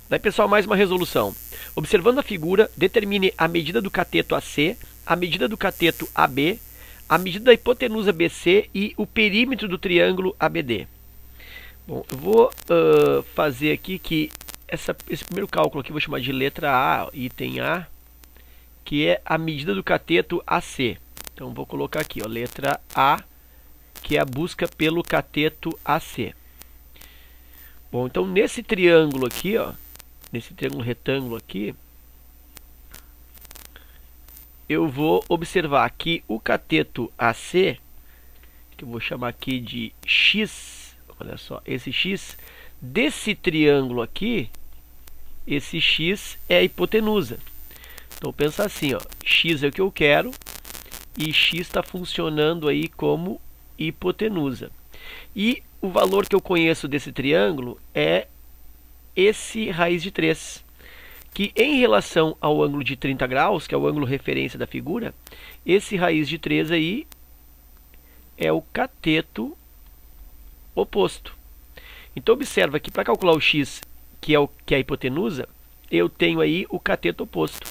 Daí, pessoal, mais uma resolução. Observando a figura, determine a medida do cateto AC, a medida do cateto AB, a medida da hipotenusa BC e o perímetro do triângulo ABD. Bom, eu vou fazer aqui que esse primeiro cálculo aqui eu vou chamar de letra A, item A, que é a medida do cateto AC. Então, vou colocar aqui, ó, letra A, que é a busca pelo cateto AC. Bom, então nesse triângulo aqui, ó, nesse triângulo retângulo aqui, eu vou observar que o cateto AC, que eu vou chamar aqui de X, olha só, esse X, desse triângulo aqui, esse X é a hipotenusa. Então pensa assim, ó, X é o que eu quero e X está funcionando aí como hipotenusa. E o valor que eu conheço desse triângulo é esse raiz de 3, que em relação ao ângulo de 30 graus, que é o ângulo referência da figura, esse raiz de 3 aí é o cateto oposto. Então observa que para calcular o x, que é a hipotenusa, eu tenho aí o cateto oposto.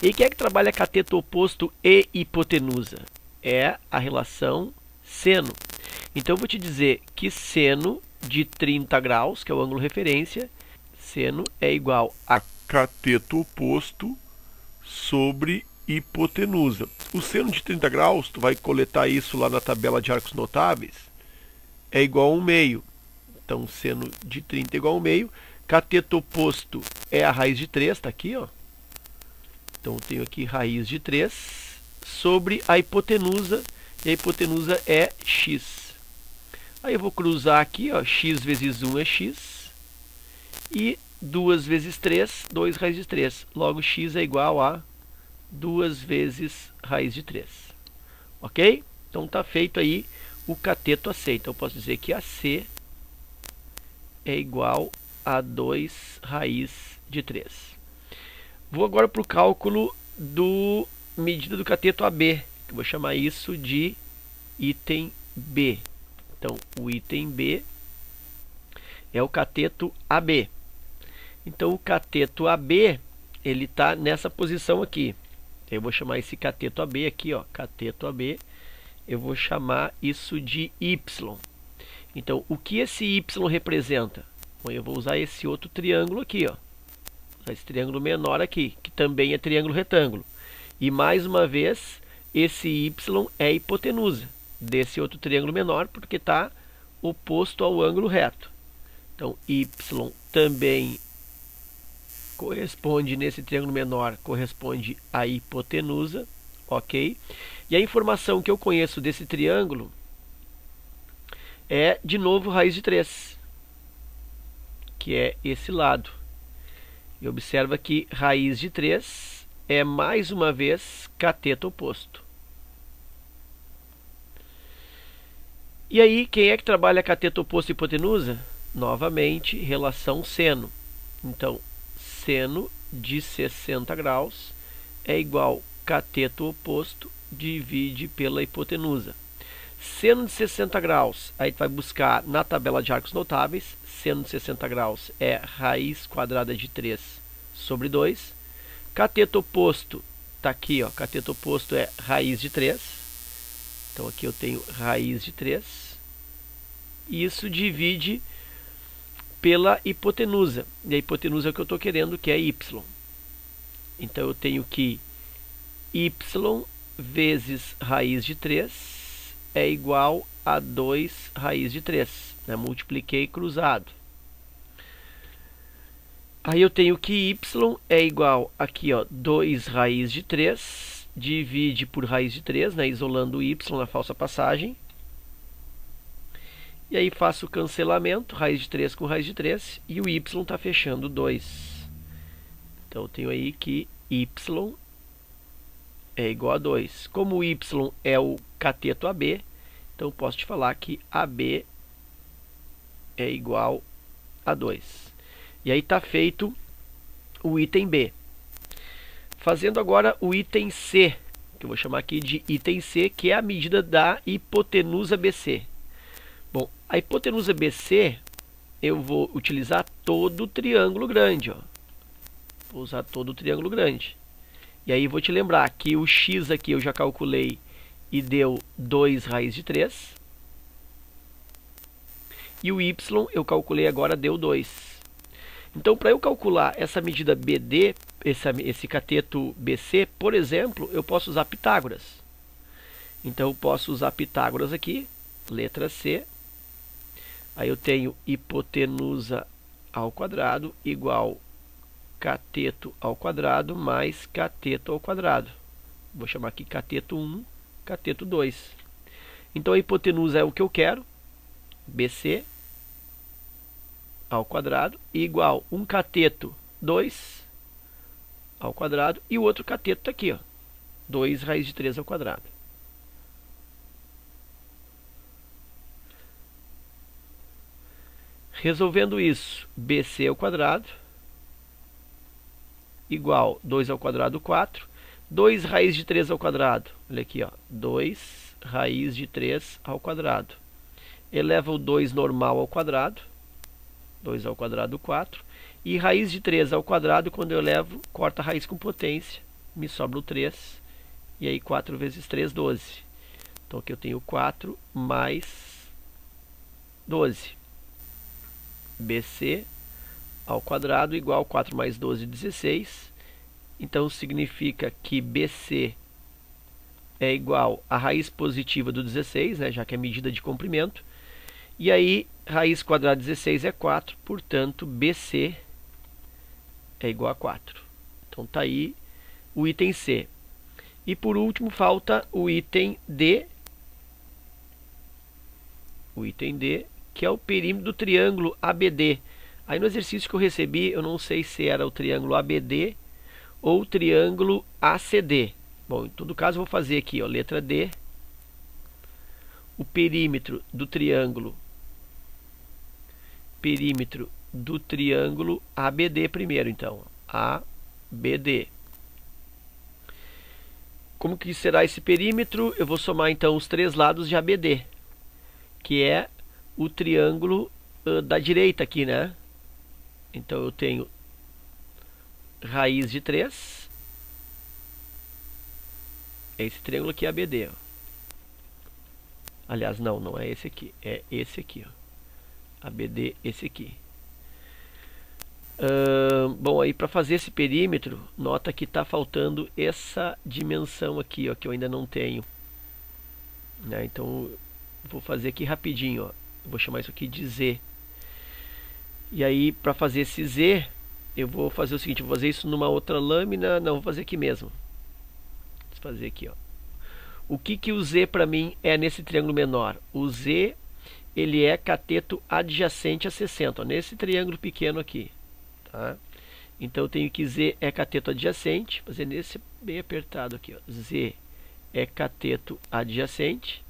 E quem é que trabalha cateto oposto e hipotenusa? É a relação seno. Então eu vou te dizer que seno de 30 graus, que é o ângulo referência, seno é igual a cateto oposto sobre hipotenusa. O seno de 30 graus, tu vai coletar isso lá na tabela de arcos notáveis, é igual a 1 meio. Então, seno de 30 é igual a 1 meio. Cateto oposto é a raiz de 3, está aqui, ó. Então, eu tenho aqui raiz de 3 sobre a hipotenusa, e a hipotenusa é x. Aí eu vou cruzar aqui, ó, x vezes 1 é x, e 2 vezes 3, 2 raiz de 3. Logo, x é igual a 2 vezes raiz de 3. Ok? Então, está feito aí o cateto AC. Então, eu posso dizer que AC é igual a 2 raiz de 3. Vou agora para o cálculo do medida do cateto AB, que eu vou chamar isso de item B. Então, o item B é o cateto AB. Então, o cateto AB, ele está nessa posição aqui. Eu vou chamar esse cateto AB aqui, ó, cateto AB, eu vou chamar isso de Y. Então, o que esse Y representa? Bom, eu vou usar esse outro triângulo aqui, ó. Esse triângulo menor aqui, que também é triângulo retângulo. E mais uma vez, esse Y é a hipotenusa desse outro triângulo menor, porque está oposto ao ângulo reto. Então, Y também corresponde, nesse triângulo menor, corresponde à hipotenusa, ok? E a informação que eu conheço desse triângulo é, de novo, raiz de 3, que é esse lado. E observa que raiz de 3 é, mais uma vez, cateto oposto. E aí, quem é que trabalha cateto oposto e hipotenusa? Novamente, relação seno. Então, seno de 60 graus é igual cateto oposto divide pela hipotenusa. Seno de 60 graus, aí tu vai buscar na tabela de arcos notáveis, seno de 60 graus é raiz quadrada de 3 sobre 2. Cateto oposto, está aqui, ó, cateto oposto é raiz de 3. Então aqui eu tenho raiz de 3. E isso divide pela hipotenusa. E a hipotenusa é o que eu estou querendo, que é y. Então eu tenho que y vezes raiz de 3 é igual a 2 raiz de 3. Né? Multipliquei cruzado. Aí eu tenho que y é igual aqui, ó, 2 raiz de 3, divide por raiz de 3, né, isolando o y na falsa passagem. E aí faço o cancelamento, raiz de 3 com raiz de 3, e o y está fechando 2. Então eu tenho aí que y é igual a 2. Como o y é o cateto AB, então eu posso te falar que AB é igual a 2. E aí está feito o item B. Fazendo agora o item C, que eu vou chamar aqui de item C, que é a medida da hipotenusa BC. Bom, a hipotenusa BC eu vou utilizar todo o triângulo grande, ó. Vou usar todo o triângulo grande. E aí vou te lembrar que o x aqui eu já calculei e deu 2 raiz de 3. E o y eu calculei agora, deu 2. Então, para eu calcular essa medida BD, esse cateto BC, por exemplo, eu posso usar Pitágoras. Então, eu posso usar Pitágoras aqui, letra C. Aí eu tenho hipotenusa ao quadrado igual cateto ao quadrado mais cateto ao quadrado. Vou chamar aqui cateto 1, cateto 2. Então, a hipotenusa é o que eu quero, BC ao quadrado igual um cateto 2 ao quadrado e o outro cateto está aqui, ó, 2 raiz de 3 ao quadrado. Resolvendo isso, BC ao quadrado igual 2 ao quadrado 4, 2 raiz de 3 ao quadrado, olha aqui, ó, 2 raiz de 3 ao quadrado. Eleva o 2 normal ao quadrado, 2 ao quadrado 4, e raiz de 3 ao quadrado, quando eu levo, corta a raiz com potência, me sobra o 3, e aí 4 vezes 3, 12. Então aqui eu tenho 4 mais 12. BC ao quadrado igual 4 mais 12, 16. Então significa que BC é igual a raiz positiva do 16, né, já que é medida de comprimento. E aí, raiz quadrada de 16 é 4, portanto, BC é igual a 4. Então, está aí o item C. E, por último, falta o item D. O item D, que é o perímetro do triângulo ABD. Aí, no exercício que eu recebi, eu não sei se era o triângulo ABD ou o triângulo ACD. Bom, em todo caso, eu vou fazer aqui, ó, letra D. O perímetro do triângulo ABD primeiro, então, ABD. Como que será esse perímetro? Eu vou somar, então, os 3 lados de ABD, que é o triângulo da direita aqui, né? Então, eu tenho raiz de 3. É esse triângulo aqui, ABD, ó. Aliás, não é esse aqui, é esse aqui, ó. ABD, esse aqui. Bom, aí para fazer esse perímetro, nota que está faltando essa dimensão aqui, ó, que eu ainda não tenho. Né? Então, vou fazer aqui rapidinho, ó. Vou chamar isso aqui de Z. E aí, para fazer esse Z, eu vou fazer o seguinte, vou fazer isso numa outra lâmina, não, vou fazer aqui mesmo. Vou fazer aqui, ó. O que o Z para mim é nesse triângulo menor? O Z, ele é cateto adjacente a 60, ó, nesse triângulo pequeno aqui. Tá? Então eu tenho que Z é cateto adjacente, vou fazer nesse bem apertado aqui, ó. Z é cateto adjacente.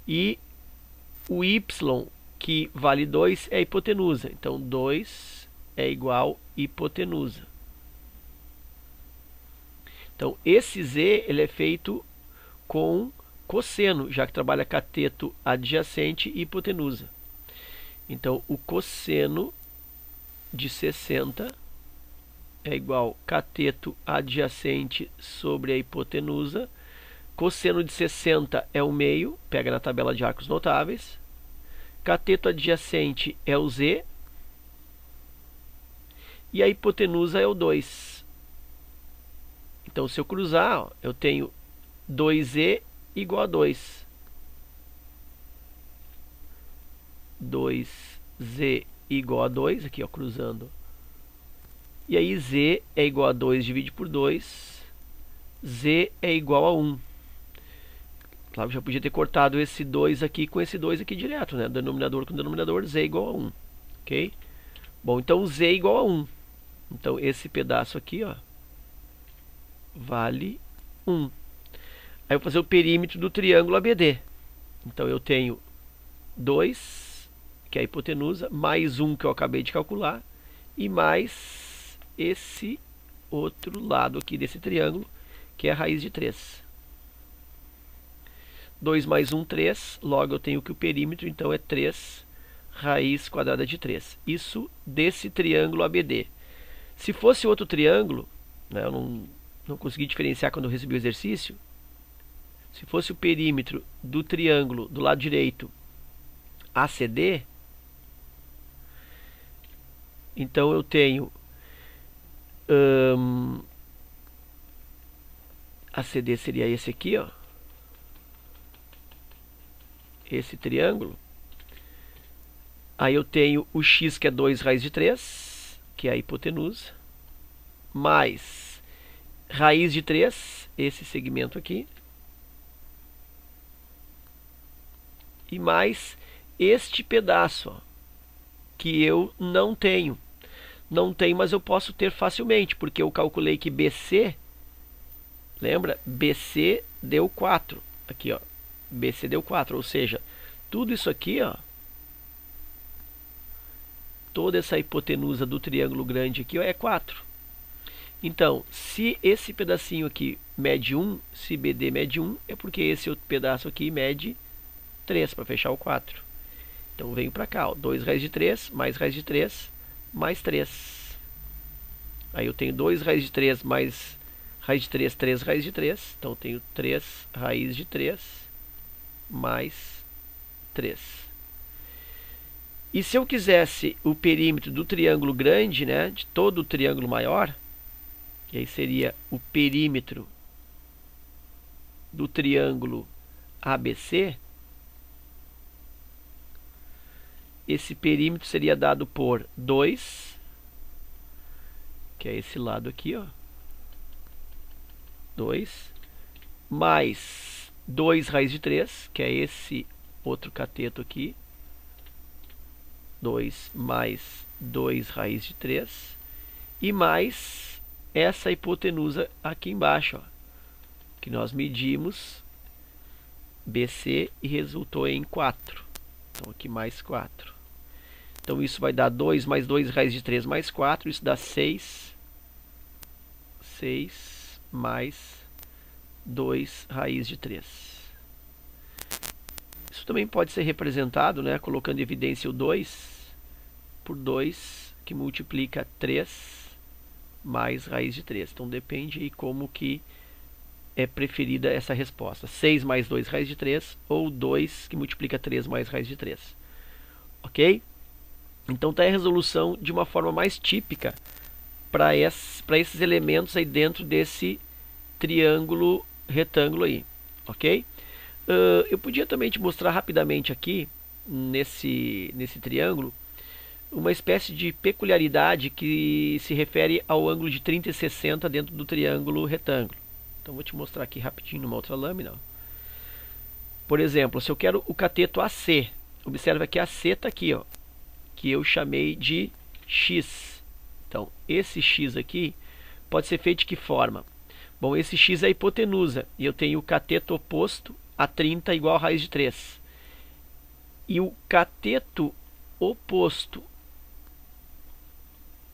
E o Y, que vale 2, é hipotenusa. Então 2 é igual hipotenusa. Então esse Z, ele é feito com cosseno, já que trabalha cateto adjacente e hipotenusa. Então, o cosseno de 60 é igual cateto adjacente sobre a hipotenusa. Cosseno de 60 é o meio, pega na tabela de arcos notáveis. Cateto adjacente é o Z. E a hipotenusa é o 2. Então, se eu cruzar, ó, eu tenho 2Z igual a 2. 2Z igual a 2, aqui, ó, cruzando. E aí Z é igual a 2, divide por 2. Z é igual a 1. Claro, já podia ter cortado esse 2 aqui com esse 2 aqui direto, né? Denominador com denominador, Z igual a 1. Ok? Bom, então Z é igual a 1. Então, esse pedaço aqui, ó, vale 1. Aí eu vou fazer o perímetro do triângulo ABD. Então eu tenho 2, que é a hipotenusa, mais 1 que eu acabei de calcular, e mais esse outro lado aqui desse triângulo, que é a raiz de 3. 2 mais 1, 3. Logo eu tenho que o perímetro, então, é 3 raiz quadrada de 3. Isso desse triângulo ABD. Se fosse outro triângulo, né, eu não consegui diferenciar quando eu recebi o exercício. Se fosse o perímetro do triângulo do lado direito ACD, então eu tenho ACD seria esse aqui, ó. Esse triângulo. Aí eu tenho o x, que é 2 raiz de 3, que é a hipotenusa, mais raiz de 3, esse segmento aqui, e mais este pedaço, ó, que eu não tenho. Não tenho, mas eu posso ter facilmente, porque eu calculei que BC, lembra? BC deu 4. Aqui, ó. BC deu 4, ou seja, tudo isso aqui, ó, toda essa hipotenusa do triângulo grande aqui, ó, é 4. Então, se esse pedacinho aqui mede 1, se BD mede 1, é porque esse outro pedaço aqui mede 3, para fechar o 4. Então, venho para cá, ó, 2 raiz de 3, mais raiz de 3, mais 3. Aí eu tenho 2 raiz de 3 mais raiz de 3, 3 raiz de 3. Então, eu tenho 3 raiz de 3 mais 3. E se eu quisesse o perímetro do triângulo grande, né, de todo o triângulo maior, que aí seria o perímetro do triângulo ABC, esse perímetro seria dado por 2, que é esse lado aqui, ó, 2, mais 2 raiz de 3, que é esse outro cateto aqui, 2 mais 2 raiz de 3, e mais essa hipotenusa aqui embaixo, ó, que nós medimos BC e resultou em 4. Então aqui mais 4. Então isso vai dar 2 mais 2 raiz de 3 mais 4, isso dá 6. 6 mais 2 raiz de 3. Isso também pode ser representado, né, colocando em evidência o 2 por 2, que multiplica 3 mais raiz de 3. Então depende aí como que é preferida essa resposta. 6 mais 2 raiz de 3 ou 2 que multiplica 3 mais raiz de 3. Ok? Então está a resolução de uma forma mais típica para esses elementos aí dentro desse triângulo retângulo aí. Ok? Eu podia também te mostrar rapidamente aqui, nesse triângulo, uma espécie de peculiaridade que se refere ao ângulo de 30 e 60 dentro do triângulo retângulo. Então vou te mostrar aqui rapidinho numa outra lâmina. Por exemplo, se eu quero o cateto AC, observa que AC está aqui, ó, que eu chamei de X. Então esse X aqui pode ser feito de que forma? Bom, esse X é a hipotenusa e eu tenho o cateto oposto a 30 igual a raiz de 3. E o cateto oposto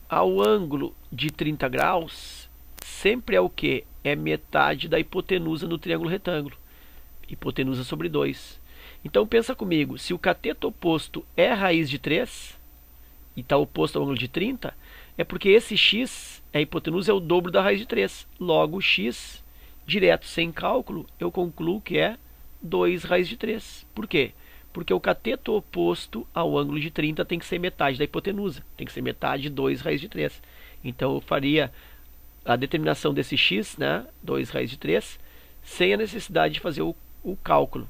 ao ângulo de 30 graus sempre é o que? É metade da hipotenusa no triângulo retângulo. Hipotenusa sobre 2. Então pensa comigo, se o cateto oposto é raiz de 3 e está oposto ao ângulo de 30, é porque esse x, a hipotenusa, é o dobro da raiz de 3. Logo, x, direto, sem cálculo, eu concluo que é 2 raiz de 3. Por quê? Porque o cateto oposto ao ângulo de 30 tem que ser metade da hipotenusa. Tem que ser metade de 2 raiz de 3. Então eu faria a determinação desse x, né, 2 raiz de 3, sem a necessidade de fazer o cálculo.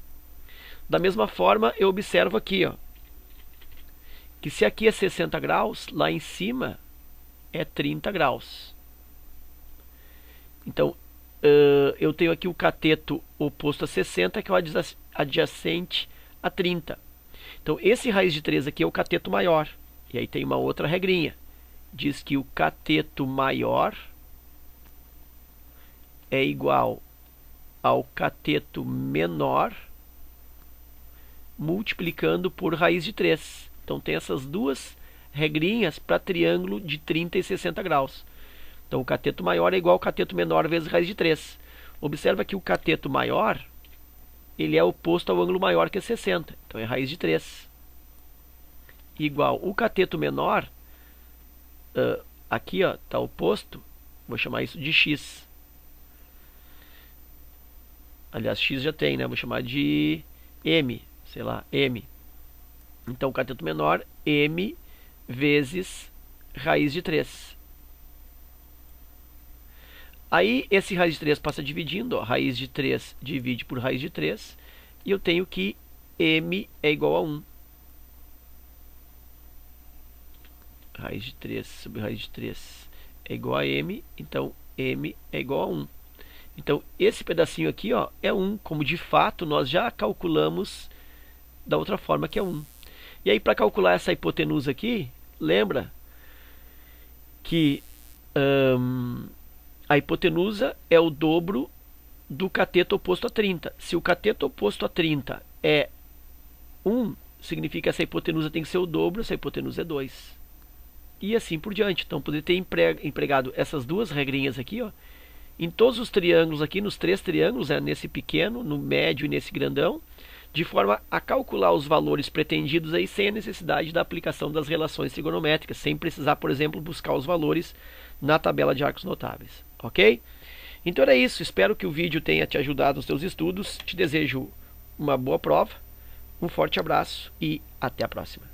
Da mesma forma, eu observo aqui, ó, que se aqui é 60 graus, lá em cima é 30 graus. Então, eu tenho aqui o cateto oposto a 60, que é o adjacente a 30. Então, esse raiz de 3 aqui é o cateto maior. E aí tem uma outra regrinha. Diz que o cateto maior é igual ao cateto menor multiplicando por raiz de 3. Então tem essas duas regrinhas para triângulo de 30 e 60 graus. Então o cateto maior é igual ao cateto menor vezes raiz de 3. Observa que o cateto maior, ele é oposto ao ângulo maior, que é 60. Então é raiz de 3. igual o cateto menor, aqui está oposto, vou chamar isso de x. Aliás, x já tem, né? Vou chamar de m, sei lá, m. Então, o cateto menor, m vezes raiz de 3. Aí, esse raiz de 3 passa dividindo, ó, raiz de 3 divide por raiz de 3, e eu tenho que m é igual a 1. Raiz de 3 sobre raiz de 3 é igual a m, então m é igual a 1. Então, esse pedacinho aqui, ó, é 1, como de fato nós já calculamos da outra forma, que é 1. E aí, para calcular essa hipotenusa aqui, lembra que a hipotenusa é o dobro do cateto oposto a 30. Se o cateto oposto a 30 é 1, significa que essa hipotenusa tem que ser o dobro, essa hipotenusa é 2. E assim por diante. Então, poderia ter empregado essas duas regrinhas aqui, ó, em todos os triângulos aqui, nos 3 triângulos, nesse pequeno, no médio e nesse grandão, de forma a calcular os valores pretendidos aí sem a necessidade da aplicação das relações trigonométricas, sem precisar, por exemplo, buscar os valores na tabela de arcos notáveis, ok? Então era isso, espero que o vídeo tenha te ajudado nos teus estudos, te desejo uma boa prova, um forte abraço e até a próxima.